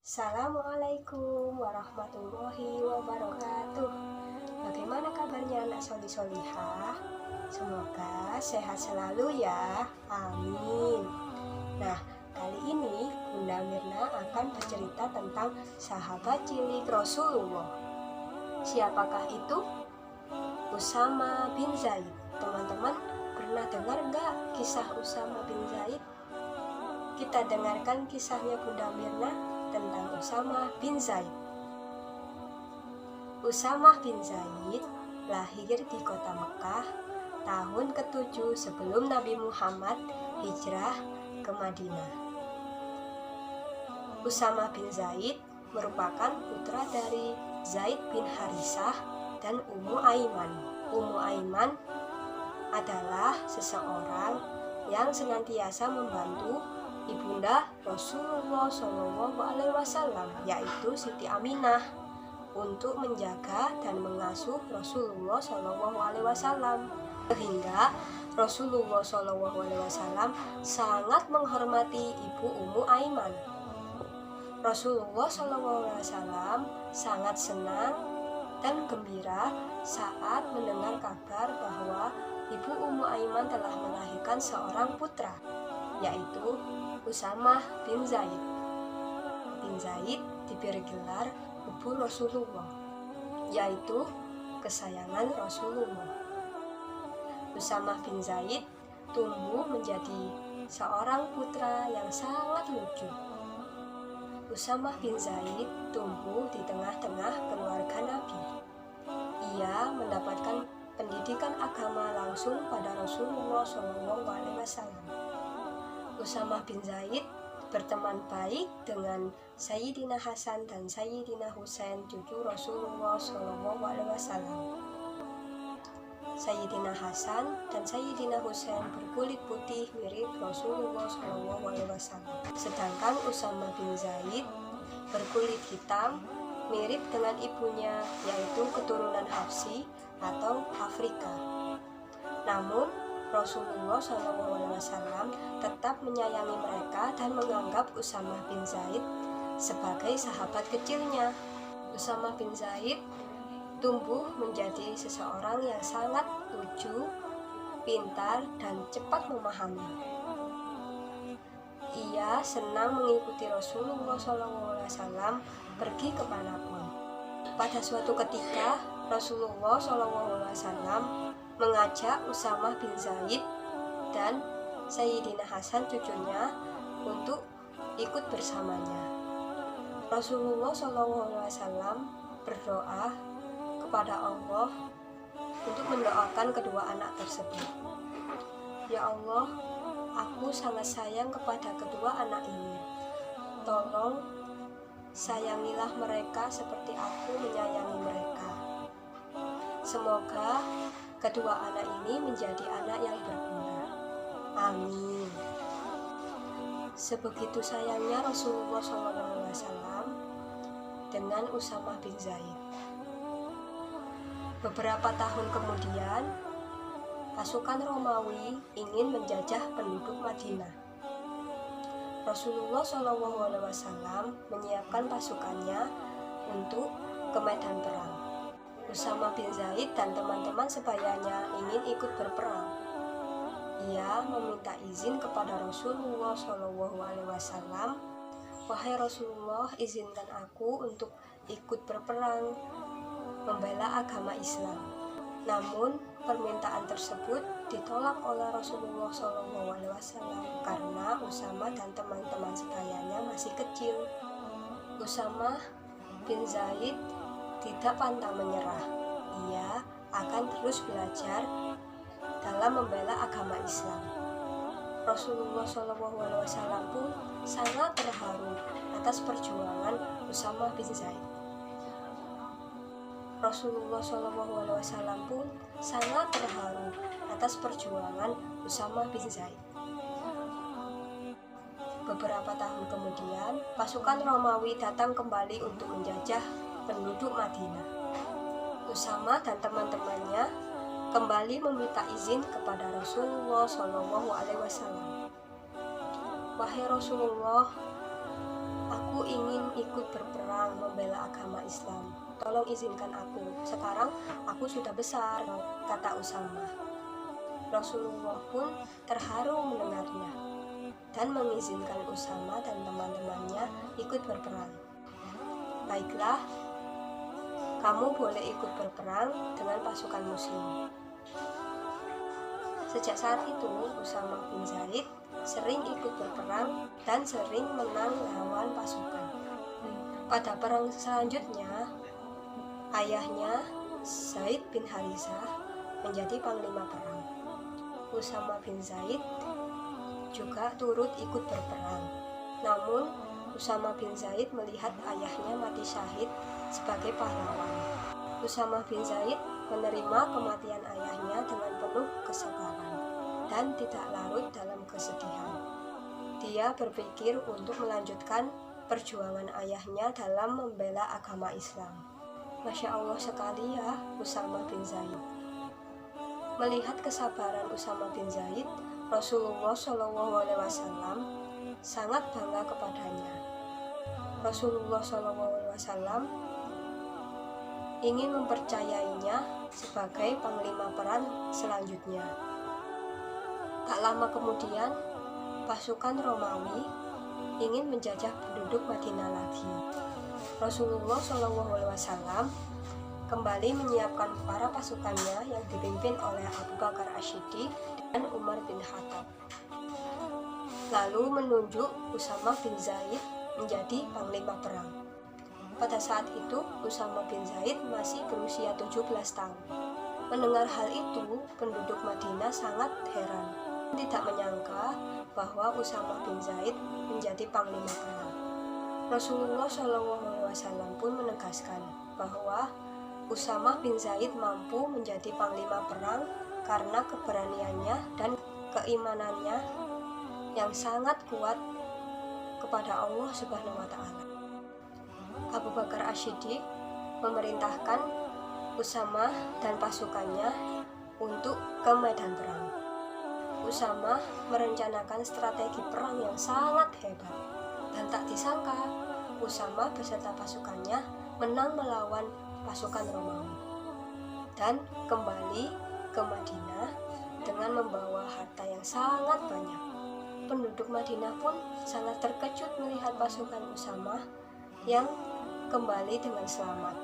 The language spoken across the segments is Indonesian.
Assalamualaikum warahmatullahi wabarakatuh. Bagaimana kabarnya anak solih-solihah? Semoga sehat selalu ya. Amin. Nah, kali ini Bunda Mirna akan bercerita tentang sahabat cilik Rasulullah. Siapakah itu? Usama bin Zaid. Teman-teman pernah dengar nggak kisah Usama bin Zaid? Kita dengarkan kisahnya Bunda Mirna tentang Usama bin Zaid. Usama bin Zaid lahir di kota Mekah tahun ke-7 sebelum Nabi Muhammad hijrah ke Madinah. Usama bin Zaid merupakan putra dari Zaid bin Harisah dan Ummu Aiman. Ummu Aiman adalah seseorang yang senantiasa membantu ibunda Rasulullah SAW, yaitu Siti Aminah, untuk menjaga dan mengasuh Rasulullah SAW, sehingga Rasulullah SAW sangat menghormati ibu Ummu Aiman. Rasulullah SAW sangat senang dan gembira saat mendengar kabar bahwa ibu Ummu Aiman telah melahirkan seorang putra, yaitu Usama bin Zaid. Bin Zaid diberi gelar ibu Rasulullah, yaitu kesayangan Rasulullah. Usama bin Zaid tumbuh menjadi seorang putra yang sangat lucu. Usama bin Zaid tumbuh di tengah-tengah keluarga Nabi. Ia mendapatkan pendidikan agama langsung pada Rasulullah SAW. Usama bin Zaid berteman baik dengan Sayyidina Hasan dan Sayyidina Husain, cucu Rasulullah SAW. Sayyidina Hasan dan Sayyidina Husain berkulit putih mirip Rasulullah SAW. Sedangkan Usama bin Zaid berkulit hitam mirip dengan ibunya, yaitu keturunan Habsyi atau Afrika. Namun Rasulullah SAW tetap menyayangi mereka dan menganggap Usama bin Zaid sebagai sahabat kecilnya. Usama bin Zaid tumbuh menjadi seseorang yang sangat lucu, pintar, dan cepat memahami. Ia senang mengikuti Rasulullah SAW pergi kemanapun. Pada suatu ketika, Rasulullah SAW mengajak Usama bin Zaid dan Sayyidina Hasan cucunya untuk ikut bersamanya. Rasulullah SAW berdoa kepada Allah untuk mendoakan kedua anak tersebut. Ya Allah, aku sangat sayang kepada kedua anak ini. Tolong sayangilah mereka seperti aku menyayangi mereka. Semoga kedua anak ini menjadi anak yang berguna. Amin. Sebegitu sayangnya Rasulullah SAW dengan Usama bin Zaid. Beberapa tahun kemudian, pasukan Romawi ingin menjajah penduduk Madinah. Rasulullah SAW menyiapkan pasukannya untuk ke medan perang. Usama bin Zaid dan teman-teman sebayanya ingin ikut berperang. Ia meminta izin kepada Rasulullah SAW, "Wahai Rasulullah, izinkan aku untuk ikut berperang, membela agama Islam." Namun permintaan tersebut ditolak oleh Rasulullah SAW karena Usama dan teman-teman sebayanya masih kecil. Usama bin Zaid tidak pantang menyerah. Ia akan terus belajar dalam membela agama Islam. Rasulullah SAW pun sangat terharu atas perjuangan Usama bin Zaid. Rasulullah SAW pun sangat terharu atas perjuangan Usama bin Zaid. Beberapa tahun kemudian, pasukan Romawi datang kembali untuk menjajah penduduk Madinah. Usama dan teman-temannya kembali meminta izin kepada Rasulullah SAW. "Wahai Rasulullah, aku ingin ikut izinkan aku. Sekarang aku sudah besar," kata Usamah. Rasulullah pun terharu mendengarnya dan mengizinkan Usamah dan teman-temannya ikut berperang. "Baiklah, kamu boleh ikut berperang dengan pasukan muslim." Sejak saat itu, Usamah bin Zaid sering ikut berperang dan sering menang lawan pasukan. Pada perang selanjutnya, ayahnya Zaid bin Harithah menjadi panglima perang. Usamah bin Zaid juga turut ikut berperang. Namun, Usamah bin Zaid melihat ayahnya mati syahid sebagai pahlawan. Usamah bin Zaid menerima kematian ayahnya dengan penuh kesabaran dan tidak larut dalam kesedihan. Dia berpikir untuk melanjutkan perjuangan ayahnya dalam membela agama Islam. Masya Allah sekali ya Usamah bin Zaid. Melihat kesabaran Usamah bin Zaid, Rasulullah SAW sangat bangga kepadanya. Rasulullah SAW ingin mempercayainya sebagai panglima perang selanjutnya. Tak lama kemudian, pasukan Romawi ingin menjajah penduduk Madinah lagi. Rasulullah SAW kembali menyiapkan para pasukannya yang dipimpin oleh Abu Bakar Ash-Shiddiq dan Umar bin Khattab. Lalu menunjuk Usamah bin Zaid menjadi panglima perang. Pada saat itu, Usamah bin Zaid masih berusia 17 tahun. Mendengar hal itu, penduduk Madinah sangat heran. Tidak menyangka bahwa Usamah bin Zaid menjadi panglima perang. Rasulullah SAW pun menegaskan bahwa Usamah bin Zaid mampu menjadi panglima perang karena keberaniannya dan keimanannya yang sangat kuat kepada Allah Subhanahu wa Ta'ala. Abu Bakar Ash-Shiddiq memerintahkan Usamah dan pasukannya untuk ke medan perang. Usamah merencanakan strategi perang yang sangat hebat, dan tak disangka Usamah beserta pasukannya menang melawan pasukan Romawi dan kembali ke Madinah dengan membawa harta yang sangat banyak. Penduduk Madinah pun sangat terkejut melihat pasukan Usamah yang kembali dengan selamat,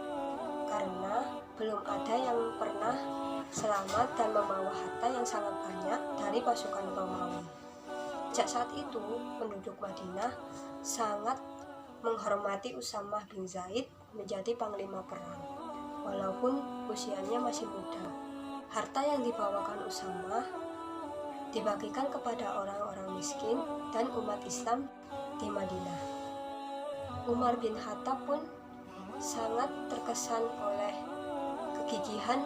karena belum ada yang pernah selamat dan membawa harta yang sangat banyak dari pasukan Romawi. Sejak saat itu, penduduk Madinah sangat menghormati Usamah bin Zaid menjadi panglima perang, walaupun usianya masih muda. Harta yang dibawakan Usamah dibagikan kepada orang-orang miskin dan umat Islam di Madinah. Umar bin Khattab pun sangat terkesan oleh kegigihan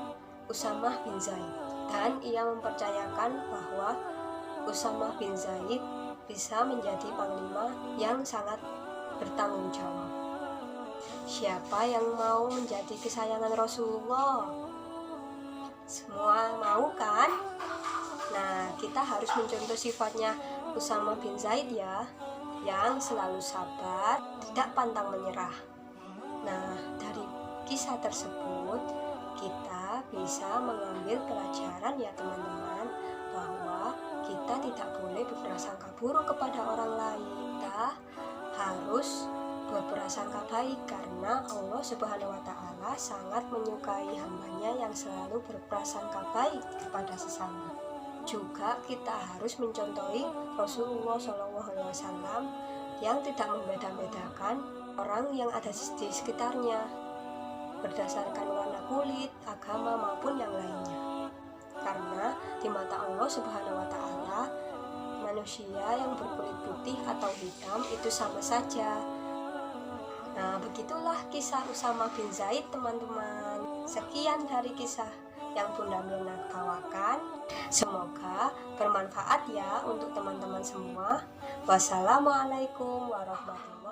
Usamah bin Zaid, dan ia mempercayakan bahwa Usamah bin Zaid bisa menjadi panglima yang sangat bertanggung jawab. Siapa yang mau menjadi kesayangan Rasulullah? Semua mau kan? Nah, kita harus mencontoh sifatnya Usamah bin Zaid ya, yang selalu sabar, tidak pantang menyerah. Nah, dari kisah tersebut kita bisa mengambil pelajaran ya teman-teman, bahwa kita tidak boleh berprasangka buruk kepada orang lain. Kita harus berprasangka baik, karena Allah Subhanahu wa Ta'ala sangat menyukai hambanya yang selalu berprasangka baik kepada sesama. Juga kita harus mencontohi Rasulullah SAW yang tidak membeda-bedakan orang yang ada di sekitarnya berdasarkan warna kulit, agama maupun yang lainnya. Karena di mata Allah Subhanahu wa Ta'ala, manusia yang berkulit putih atau hitam itu sama saja. Nah, begitulah kisah Usamah bin Zaid teman-teman. Sekian dari kisah yang Bunda Mirna bawakan. Semoga bermanfaat ya untuk teman-teman semua. Wassalamualaikum warahmatullahi wabarakatuh.